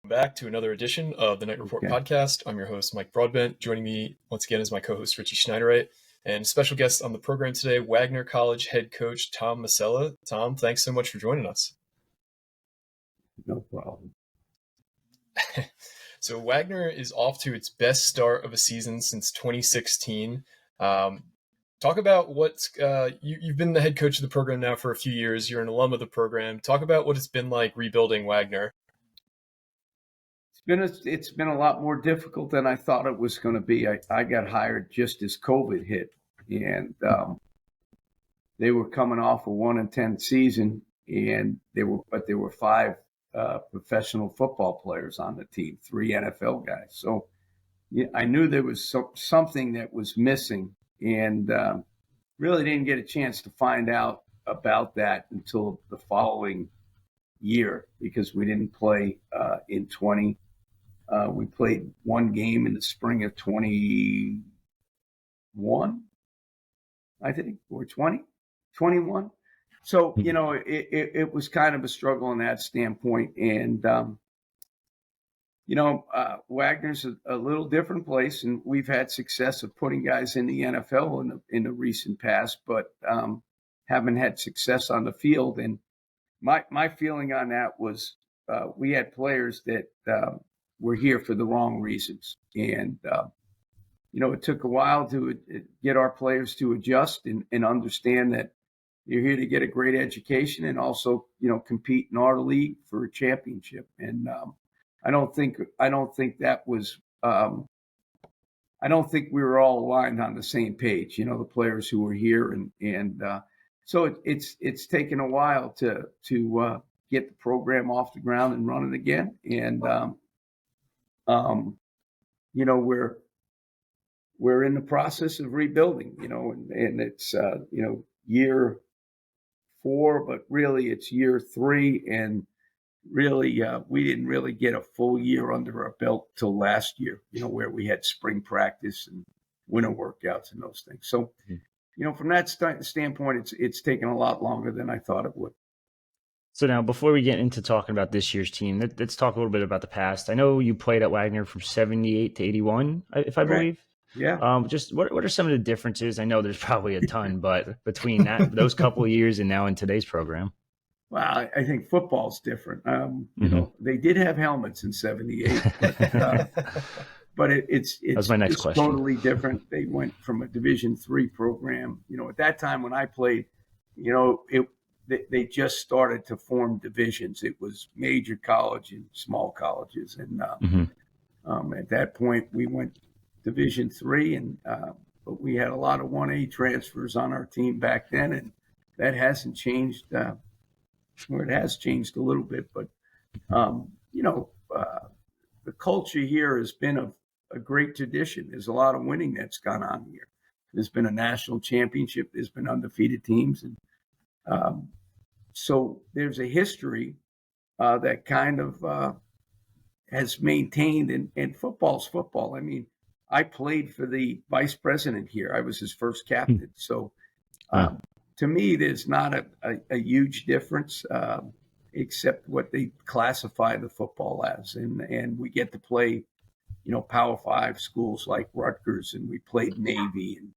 Back to another edition of the Night Report podcast. I'm your host, Mike Broadbent. Joining me once again is my co-host, Richie Schneiderite, and special guest on the program today, Wagner College head coach Tom Masella. Tom, thanks so much for joining us. No problem. So Wagner is off to its best start of a season since 2016. Talk about what you've been the head coach of the program now for a few years. You're an alum of the program. Talk about what it's been like rebuilding Wagner. It's been a lot more difficult than I thought it was going to be. I got hired just as COVID hit, and they were coming off a 1-10 season, and there were 5 professional football players on the team, 3 NFL guys. So yeah, I knew there was something that was missing, and really didn't get a chance to find out about that until the following year, because we didn't play in 20. We played one game in the spring of 21, I think, or 21. So, it was kind of a struggle in that standpoint. And, Wagner's a little different place, and we've had success of putting guys in the NFL in the recent past, but haven't had success on the field. And my feeling on that was we had players that were here for the wrong reasons. And, it took a while to get our players to adjust and understand that you're here to get a great education and also, compete in our league for a championship. And I don't think that was, I don't think we were all aligned on the same page, the players who were here. And so it's taken a while to get the program off the ground and running again. And, we're in the process of rebuilding, and it's, year 4, but really it's year 3. And really, we didn't really get a full year under our belt till last year, where we had spring practice and winter workouts and those things. So, from that standpoint, it's taken a lot longer than I thought it would. So now, before we get into talking about this year's team, let's talk a little bit about the past. I know you played at Wagner from 78 to 81, if I believe. Yeah. Just what are some of the differences? I know there's probably a ton, but between those couple of years and now in today's program. Well, I think football's different. They did have helmets in 78, but it's that was my next question. Totally different. They went from a Division III program. At that time when I played, they just started to form divisions. It was major college and small colleges. And at that point, we went Division III, but we had a lot of 1A transfers on our team back then, and that hasn't changed. It has changed a little bit, but, the culture here has been a great tradition. There's a lot of winning that's gone on here. There's been a national championship. There's been undefeated teams. And so there's a history that kind of has maintained, and football's football. I mean, I played for the vice president here. I was his first captain. So to me, there's not a huge difference except what they classify the football as. And we get to play, Power 5 schools like Rutgers, and we played Navy and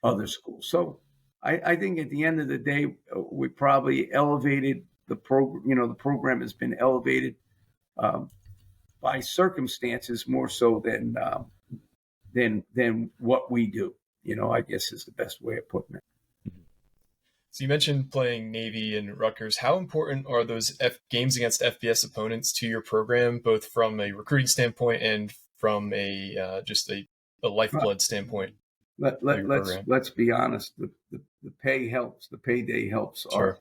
other schools. So I think at the end of the day, we probably elevated the program. The program has been elevated by circumstances more so than what we do. I guess is the best way of putting it. So you mentioned playing Navy and Rutgers. How important are those games against FBS opponents to your program, both from a recruiting standpoint and from a just a lifeblood standpoint? Let's be honest. The pay helps. The payday helps. Sure.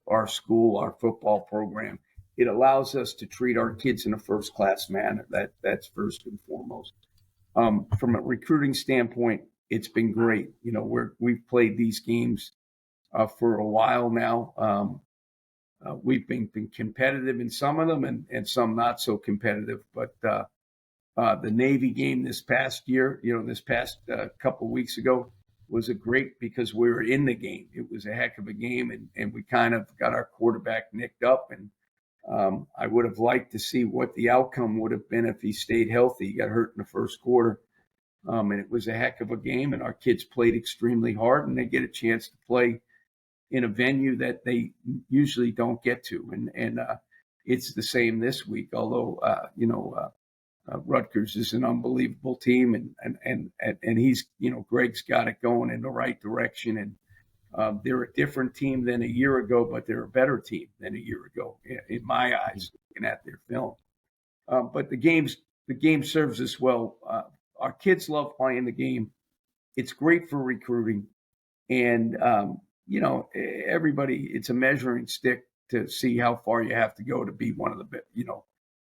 Our school, our football program. It allows us to treat our kids in a first class manner. That's first and foremost. From a recruiting standpoint, it's been great. We've played these games for a while now. We've been competitive in some of them and some not so competitive. But the Navy game this past year, couple of weeks ago, was a great because we were in the game. It was a heck of a game, and we kind of got our quarterback nicked up, and I would have liked to see what the outcome would have been if he stayed healthy. He got hurt in the first quarter. And it was a heck of a game, and our kids played extremely hard, and they get a chance to play in a venue that they usually don't get to. And it's the same this week, although, Rutgers is an unbelievable team, and he's, Greg's got it going in the right direction. And they're a different team than a year ago, but they're a better team than a year ago, in my eyes, looking at their film. But the game serves us well. Our kids love playing the game. It's great for recruiting. And, everybody, it's a measuring stick to see how far you have to go to be one of the,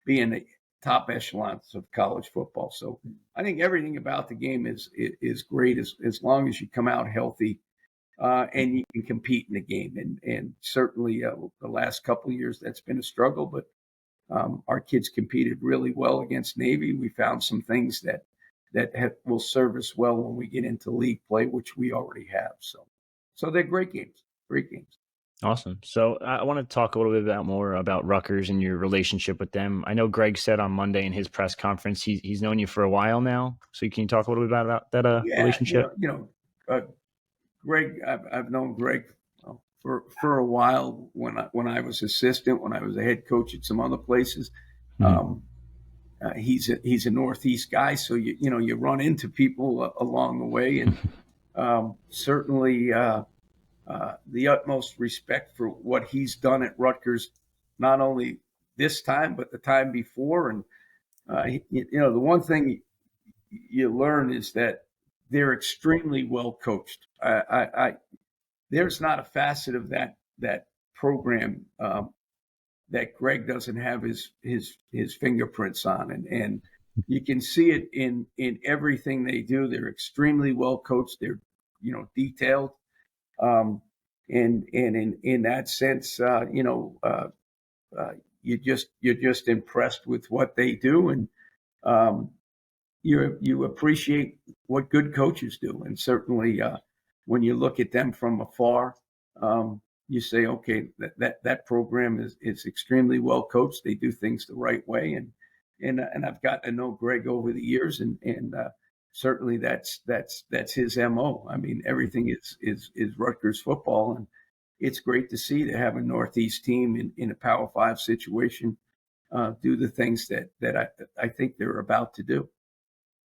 be in the top echelons of college football. So I think everything about the game is great as long as you come out healthy and you can compete in the game. And certainly the last couple of years, that's been a struggle, but our kids competed really well against Navy. We found some things that will serve us well when we get into league play, which we already have. So they're great games. Awesome. So I want to talk a little bit more about Rutgers and your relationship with them. I know Greg said on Monday in his press conference he's known you for a while now. So can you talk a little bit about that relationship? Greg, I've known Greg for a while. When I was assistant, when I was a head coach at some other places. Mm-hmm. He's a Northeast guy, so you run into people along the way, and certainly the utmost respect for what he's done at Rutgers, not only this time but the time before. And the one thing you learn is that they're extremely well coached. There's not a facet of that program that Greg doesn't have his fingerprints on, and you can see it in everything they do. They're extremely well coached. They're detailed, and in that sense, you're just impressed with what they do, and you appreciate what good coaches do, and certainly when you look at them from afar. You say, okay, that program is extremely well coached. They do things the right way, and I've got to know Greg over the years, and certainly that's his MO. I mean, everything is Rutgers football, and it's great to see to have a Northeast team in a Power 5 situation do the things that I think they're about to do.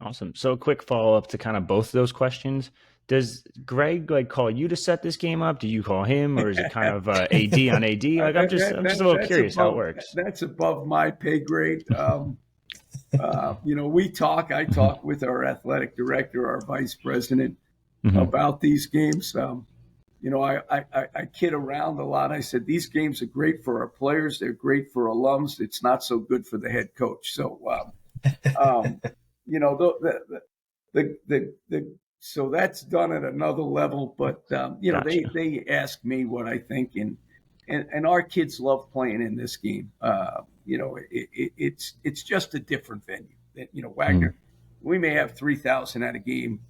Awesome. So a quick follow up to kind of both of those questions. Does Greg call you to set this game up? Do you call him, or is it kind of AD on AD? I'm just a little curious how it works. That's above my pay grade. We talk. I talk with our athletic director, our vice president, about these games. I kid around a lot. I said these games are great for our players. They're great for alums. It's not so good for the head coach. So, so that's done at another level, but gotcha. They ask me what I think, and our kids love playing in this game. It's just a different venue. Wagner, we may have 3,000 at a game.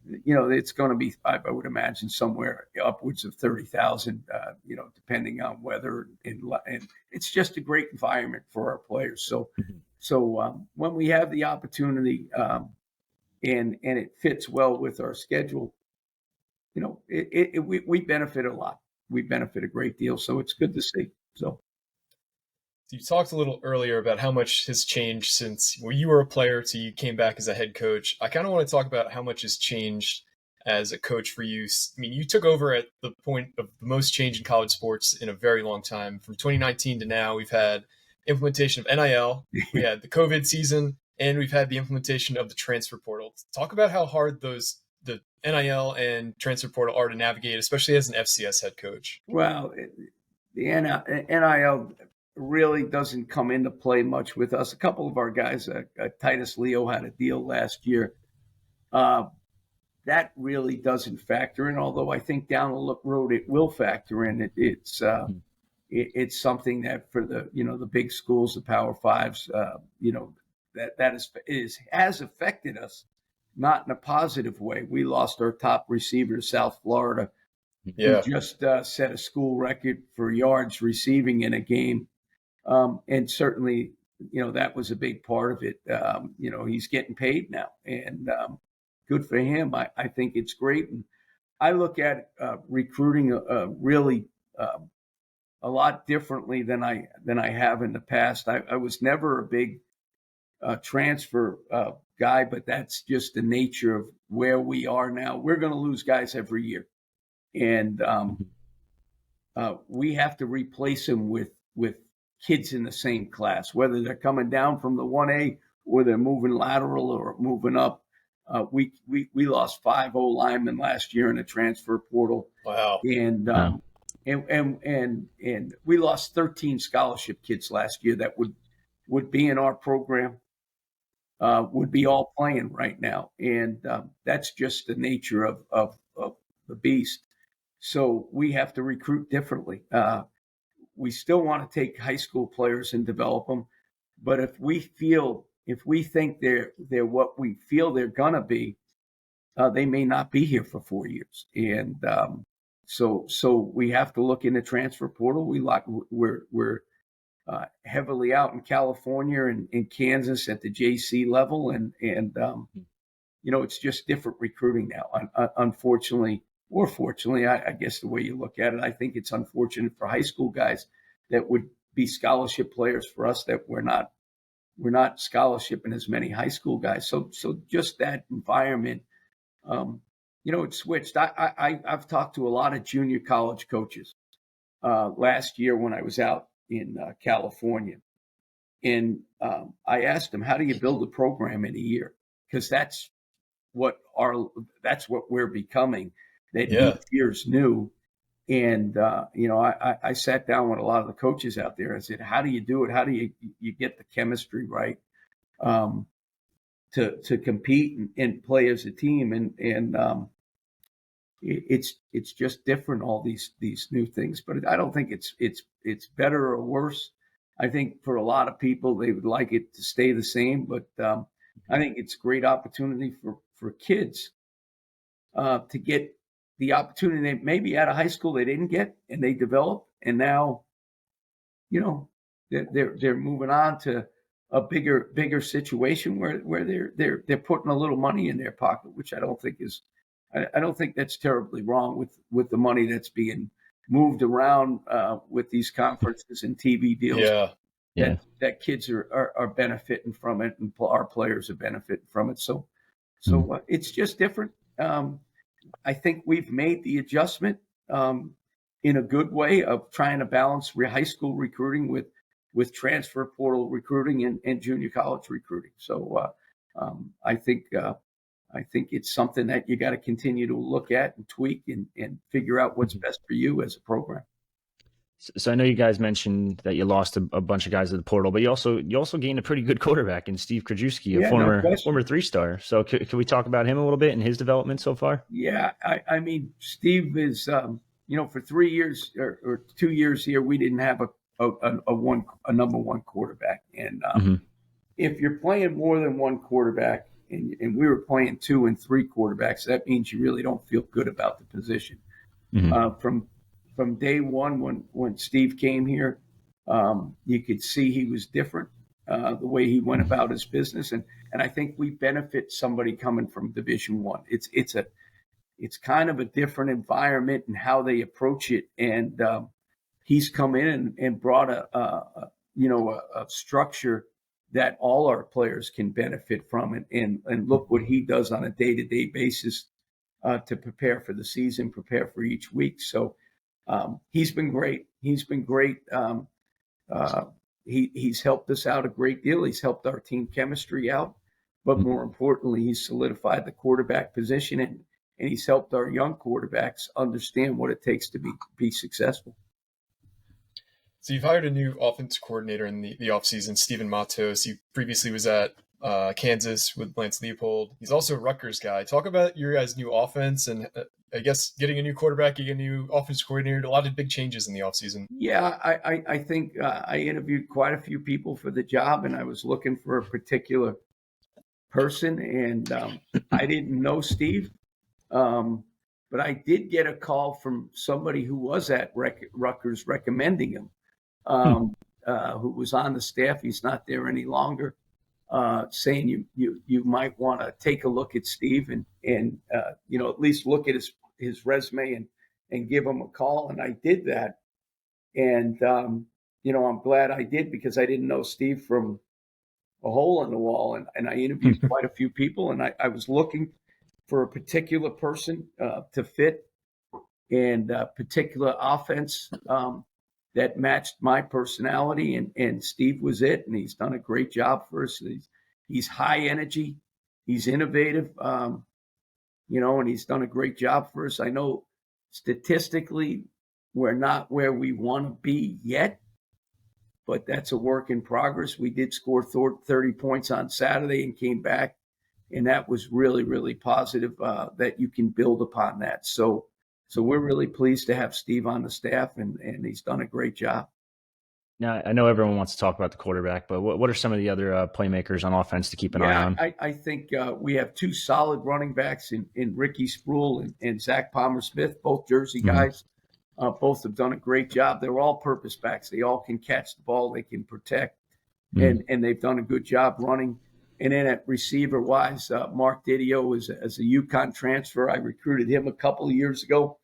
It's going to be, I would imagine, somewhere upwards of 30,000. Depending on weather, and it's just a great environment for our players. So when we have the opportunity. And it fits well with our schedule. We benefit a lot. We benefit a great deal. So it's good to see. So you talked a little earlier about how much has changed since you were a player to you came back as a head coach. I kind of want to talk about how much has changed as a coach for you. I mean, you took over at the point of the most change in college sports in a very long time. From 2019 to now, we've had implementation of NIL. We had the COVID season. And we've had the implementation of the transfer portal. Talk about how hard the NIL and transfer portal are to navigate, especially as an FCS head coach. Well, the NIL really doesn't come into play much with us. A couple of our guys, Titus Leo had a deal last year. That really doesn't factor in, although I think down the road it will factor in. It's something that for the big schools, the Power Fives, that has affected us, not in a positive way. We lost our top receiver to South Florida, who just set a school record for yards receiving in a game. And certainly, that was a big part of it. He's getting paid now, and good for him. I think it's great. And I look at recruiting really a lot differently than I have in the past. I was never a big transfer guy, but that's just the nature of where we are now. We're going to lose guys every year, and we have to replace them with kids in the same class, whether they're coming down from the 1A or they're moving lateral or moving up. We lost 5 linemen last year in the transfer portal. Wow. And Wow. And we lost 13 scholarship kids last year that would be in our program, would be all playing right now. And that's just the nature of the beast. So we have to recruit differently. We still want to take high school players and develop them, but if we think they're what we feel they're gonna be, they may not be here for 4 years. And so we have to look in the transfer portal. We're heavily out in California and in Kansas at the JC level, and it's just different recruiting now. Unfortunately, or fortunately, I guess the way you look at it, I think it's unfortunate for high school guys that would be scholarship players for us that we're not scholarshiping as many high school guys. So just that environment, it switched. I've talked to a lot of junior college coaches last year when I was out in California, and I asked them, how do you build a program in a year? Because that's what we're becoming. That each year's new. And, I sat down with a lot of the coaches out there. I said, how do you do it? How do you get the chemistry right to compete and play as a team? And it's just different, all these new things. But I don't think it's better or worse. I think for a lot of people, they would like it to stay the same. But I think it's a great opportunity for kids to get the opportunity they maybe out of high school they didn't get, and they develop, and now, they're moving on to a bigger situation where they're putting a little money in their pocket, which I don't think that's terribly wrong with the money that's being moved around with these conferences and TV deals. Yeah. That kids are benefiting from it, and our players are benefiting from it. So it's just different. I think we've made the adjustment in a good way of trying to balance high school recruiting with transfer portal recruiting and junior college recruiting. So I think it's something that you got to continue to look at and tweak and figure out what's best for you as a program. So I know you guys mentioned that you lost a bunch of guys at the portal, but you also gained a pretty good quarterback in Steve Krajewski, a former 3-star. So can we talk about him a little bit and his development so far? Yeah, I mean, Steve is for 3 years or 2 years here, we didn't have a number one quarterback, and if you're playing more than one quarterback, and we were playing 2 and 3 quarterbacks, that means you really don't feel good about the position. From day one, when Steve came here, you could see he was different, the way he went about his business, and I think we benefit somebody coming from Division I. It's kind of a different environment and how they approach it, and he's come in and brought a structure that all our players can benefit from, and look what he does on a day-to-day basis to prepare for the season, prepare for each week. So. He's been great. He's helped us out a great deal. He's helped our team chemistry out, but more importantly, he's solidified the quarterback position, and he's helped our young quarterbacks understand what it takes to be successful. So you've hired a new offense coordinator in the offseason, Steven Matos. He previously was at Kansas with Lance Leopold. He's also a Rutgers guy. Talk about your guys' new offense and I guess getting a new quarterback, getting a new offense coordinator, a lot of big changes in the offseason. Yeah, I think I interviewed quite a few people for the job, and I was looking for a particular person, and I didn't know Steve, but I did get a call from somebody who was at Rutgers recommending him. who was on the staff. He's not there any longer. Saying you might want to take a look at Steve and at least look at his resume and give him a call. And I did that. And, I'm glad I did, because I didn't know Steve from a hole in the wall. And I interviewed quite a few people, and I was looking for a particular person to fit and a particular offense that matched my personality. And Steve was it. And he's done a great job for us. He's high energy. He's innovative, and he's done a great job for us. I know statistically we're not where we want to be yet, but that's a work in progress. We did score 30 points on Saturday and came back, and that was really, really positive that you can build upon that. So we're really pleased to have Steve on the staff, and he's done a great job. Now, I know everyone wants to talk about the quarterback, but what are some of the other playmakers on offense to keep an eye on? I think we have two solid running backs in Ricky Sproul and Zach Palmer-Smith, both Jersey guys. Both have done a great job. They're all purpose backs. They all can catch the ball. They can protect, and they've done a good job running. And then at receiver-wise, Mark Didio as a UConn transfer. I recruited him a couple of years ago.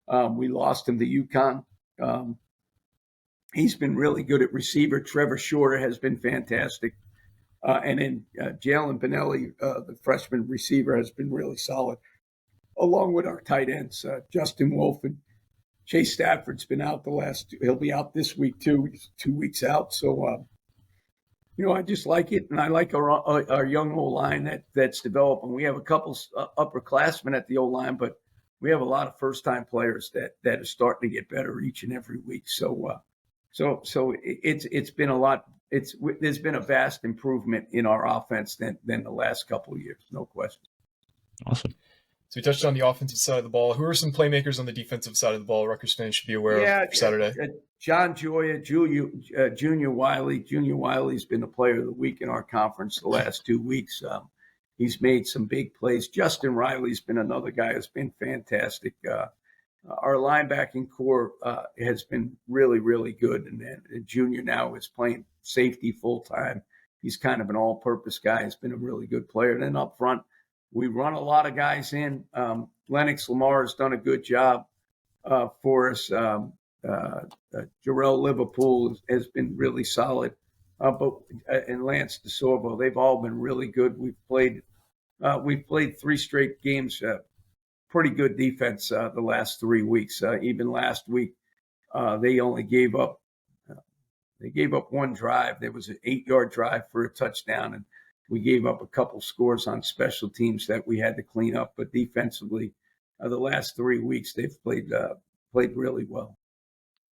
We lost him to UConn. He's been really good at receiver. Trevor Shorter has been fantastic. And then Jalen Benelli, the freshman receiver, has been really solid, along with our tight ends, Justin Wolf and Chase Stafford's been out he'll be out this week too. He's 2 weeks out. So, I just like it. And I like our young O-line that's developing. We have a couple upperclassmen at the O-line, but we have a lot of first-time players that are starting to get better each and every week. So it's been a lot. There's been a vast improvement in our offense than the last couple of years, no question. Awesome. So we touched on the offensive side of the ball. Who are some playmakers on the defensive side of the ball Rutgers fans should be aware of for Saturday? John Joya, Junior Wiley. Junior Wiley's been the player of the week in our conference the last 2 weeks. He's made some big plays. Justin Riley's been another guy who's been fantastic. Our linebacking core has been really, really good. And Junior now is playing safety full time. He's kind of an all-purpose guy. He's been a really good player. And then up front, we run a lot of guys in. Lennox Lamar has done a good job for us. Jarrell Liverpool has been really solid. And Lance DeSorbo, they've all been really good. We've played 3 straight games. Pretty good defense the last 3 weeks. Even last week, they only gave up. They gave up one drive. There was an 8-yard drive for a touchdown, and we gave up a couple scores on special teams that we had to clean up. But defensively, the last 3 weeks they've played really well.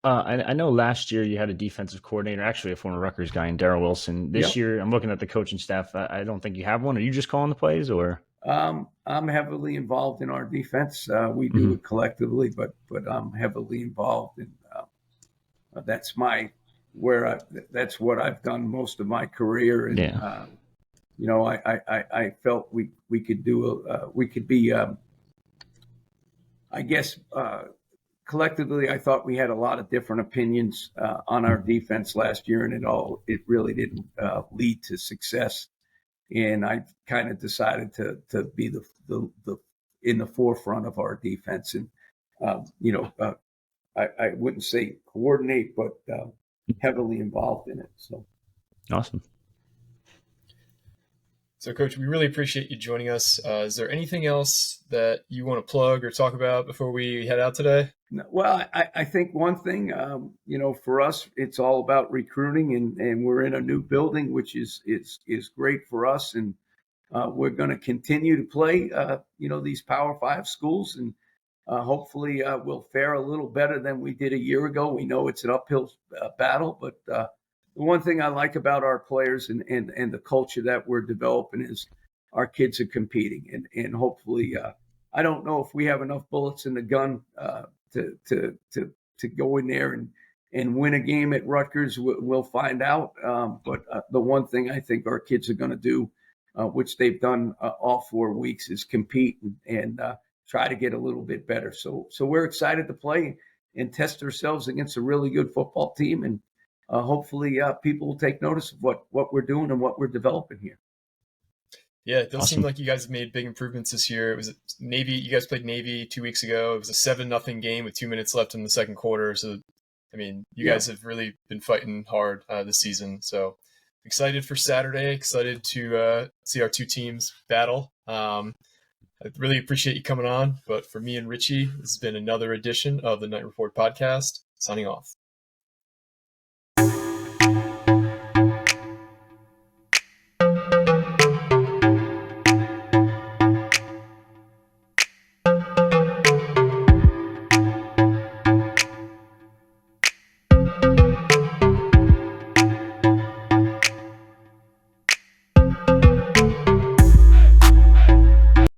I know last year you had a defensive coordinator, actually a former Rutgers guy, in Darrell Wilson. This year, I'm looking at the coaching staff. I don't think you have one. Are you just calling the plays, or? I'm heavily involved in our defense. We do it collectively, but I'm heavily involved, and that's what I've done most of my career. And I felt we could be. I guess collectively, I thought we had a lot of different opinions on our defense last year, and it really didn't lead to success. And I kind of decided to be the in the forefront of our defense, and I wouldn't say coordinate, but heavily involved in it. So awesome. So, Coach, we really appreciate you joining us. Is there anything else that you want to plug or talk about before we head out today? Well, I think one thing, for us, it's all about recruiting, and we're in a new building, which is great for us. And we're going to continue to play, these Power 5 schools, and hopefully we'll fare a little better than we did a year ago. We know it's an uphill battle, but the one thing I like about our players and the culture that we're developing is our kids are competing, and hopefully, I don't know if we have enough bullets in the gun to go in there and win a game at Rutgers. We'll find out. But the one thing I think our kids are going to do, which they've done all 4 weeks, is compete and try to get a little bit better. So we're excited to play and test ourselves against a really good football team. And hopefully people will take notice of what we're doing and what we're developing here. Yeah, it does Awesome. seem like you guys have made big improvements this year. It was Navy. You guys played Navy 2 weeks ago. It was a 7-0 game with 2 minutes left in the second quarter. So, I mean, you guys have really been fighting hard this season. So excited for Saturday. Excited to see our two teams battle. I really appreciate you coming on. But for me and Richie, this has been another edition of the Night Report podcast. Signing off.